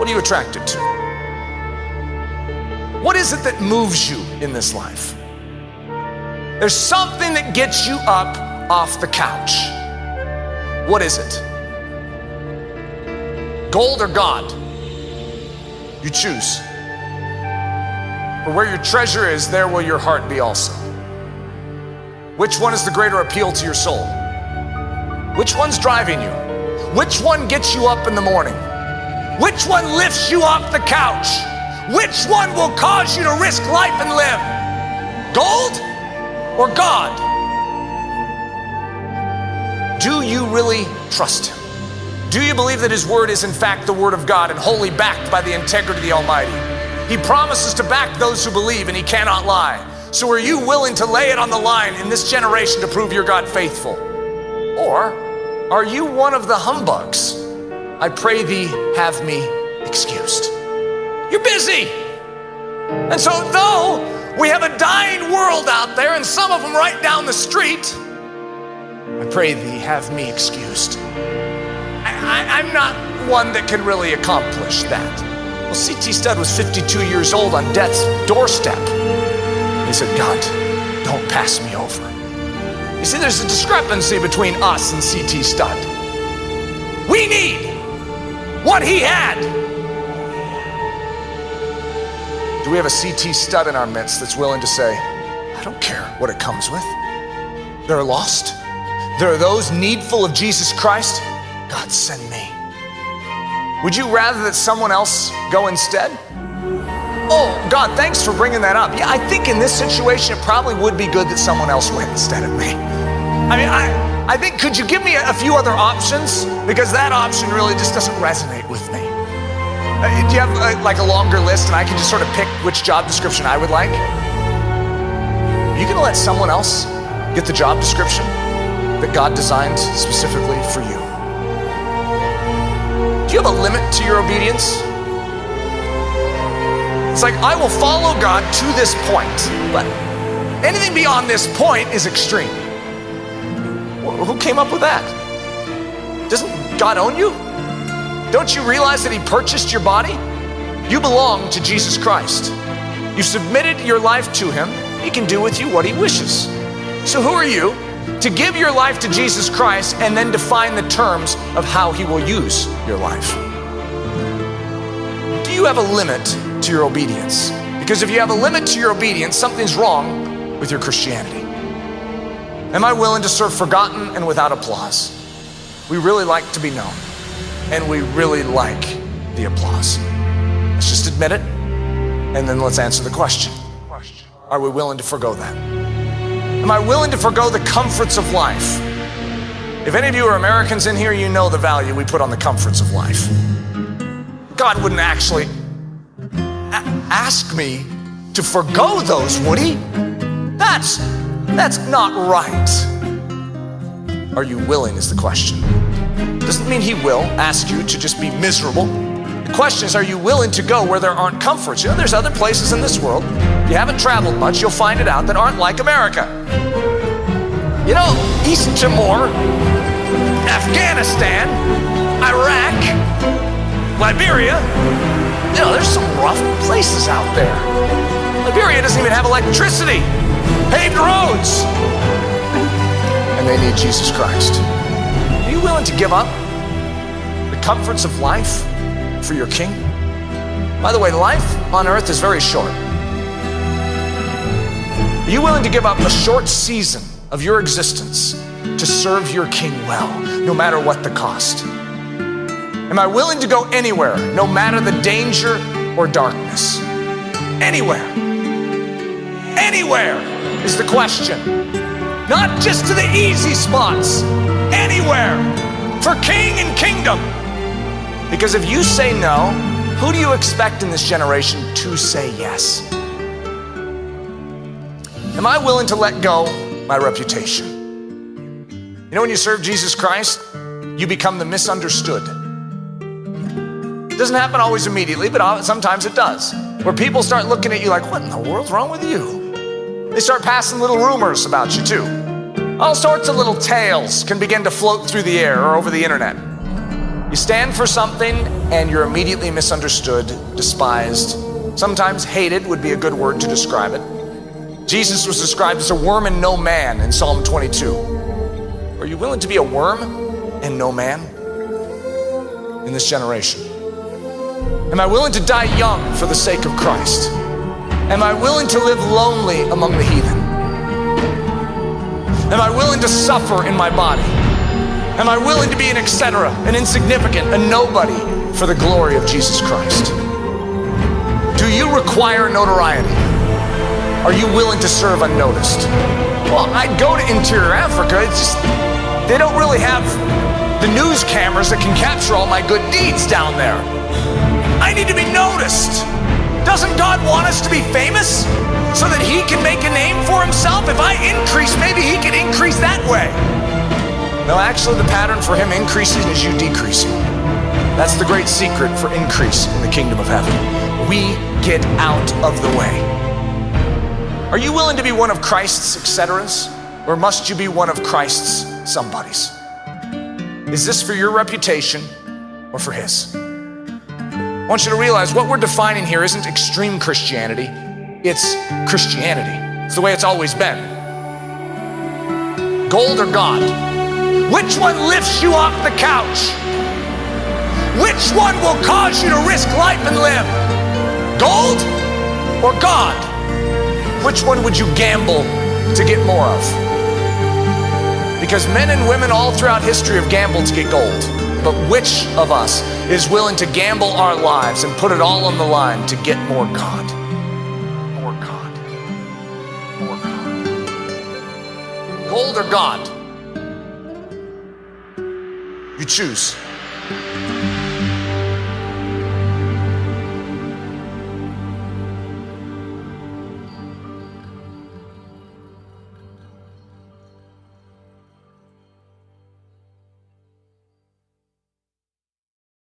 What are you attracted to? What is it that moves you in this life? There's something that gets you up off the couch. What is it? Gold or God? You choose. For where your treasure is, there will your heart be also. Which one is the greater appeal to your soul? Which one's driving you? Which one gets you up in the morning? Which one lifts you off the couch? Which one will cause you to risk life and live? Gold or God? Do you really trust him? Do you believe that his word is in fact the word of God and wholly backed by the integrity of the Almighty? He promises to back those who believe, and he cannot lie. So are you willing to lay it on the line in this generation to prove your God faithful? Or are you one of the humbugs? I pray thee, have me excused. You're busy. And so though we have a dying world out there, and some of them right down the street, I pray thee, have me excused. I'm not one that can really accomplish that. Well, C.T. Studd was 52 years old on death's doorstep. He said, God, don't pass me over. You see, there's a discrepancy between us and C.T. Studd. We need what he had. Do we have a C.T. Studd in our midst that's willing to say, I don't care what it comes with. They're lost. There are those needful of Jesus Christ. God, send me. Would you rather that someone else go instead? Oh, God, thanks for bringing that up. Yeah, I think in this situation, it probably would be good that someone else went instead of me. I mean, I think, could you give me a few other options? Because that option really just doesn't resonate with me. Do you have like a longer list and I can just sort of pick which job description I would like? Are you gonna let someone else get the job description that God designed specifically for you? Do you have a limit to your obedience? It's like, I will follow God to this point, but anything beyond this point is extreme. Who came up with that? Doesn't God own you? Don't you realize that he purchased your body? You belong to Jesus Christ. You submitted your life to him. He can do with you what he wishes. So who are you to give your life to Jesus Christ and then define the terms of how he will use your life? Do you have a limit to your obedience? Because if you have a limit to your obedience, something's wrong with your Christianity. Am I willing to serve forgotten and without applause? We really like to be known, and we really like the applause. Let's just admit it, and then let's answer the question. Are we willing to forgo that? Am I willing to forgo the comforts of life? If any of you are Americans in here, you know the value we put on the comforts of life. God wouldn't actually ask me to forgo those, would he? That's not right. Are you willing is the question. Doesn't mean he will ask you to just be miserable. The question is, are you willing to go where there aren't comforts? You know, there's other places in this world, if you haven't traveled much, you'll find it out, that aren't like America. You know, East Timor, Afghanistan, Iraq, Liberia, you know, there's some rough places out there. Liberia doesn't even have electricity, paved roads, and they need Jesus Christ. Are you willing to give up the comforts of life for your King? By the way, life on earth is very short. Are you willing to give up a short season of your existence to serve your King well, no matter what the cost? Am I willing to go anywhere, no matter the danger or darkness? Anywhere. Anywhere is the question. Not just to the easy spots. Anywhere. For King and kingdom. Because if you say no, who do you expect in this generation to say yes? Am I willing to let go my reputation? You know, when you serve Jesus Christ, you become the misunderstood. It doesn't happen always immediately, but sometimes it does. Where people start looking at you like, what in the world's wrong with you? They start passing little rumors about you too. All sorts of little tales can begin to float through the air or over the internet. You stand for something and you're immediately misunderstood, despised, sometimes hated would be a good word to describe it. Jesus was described as a worm and no man in Psalm 22. Are you willing to be a worm and no man in this generation? Am I willing to die young for the sake of Christ? Am I willing to live lonely among the heathen? Am I willing to suffer in my body? Am I willing to be an etc., an insignificant, a nobody for the glory of Jesus Christ? Do you require notoriety? Are you willing to serve unnoticed? Well, I'd go to interior Africa. It's just, they don't really have the news cameras that can capture all my good deeds down there. I need to be noticed. Doesn't God want us to be famous so that he can make a name for himself? If I increase, maybe he can increase that way. No, actually the pattern for him increasing is you decreasing. That's the great secret for increase in the kingdom of heaven. We get out of the way. Are you willing to be one of Christ's etceteras, or must you be one of Christ's somebodies? Is this for your reputation or for his? I want you to realize what we're defining here isn't extreme Christianity, it's Christianity. It's the way it's always been. Gold or God? Which one lifts you off the couch? Which one will cause you to risk life and limb? Gold or God? Which one would you gamble to get more of? Because men and women all throughout history have gambled to get gold. But which of us is willing to gamble our lives and put it all on the line to get more God? More God. More God. Gold or God? You choose.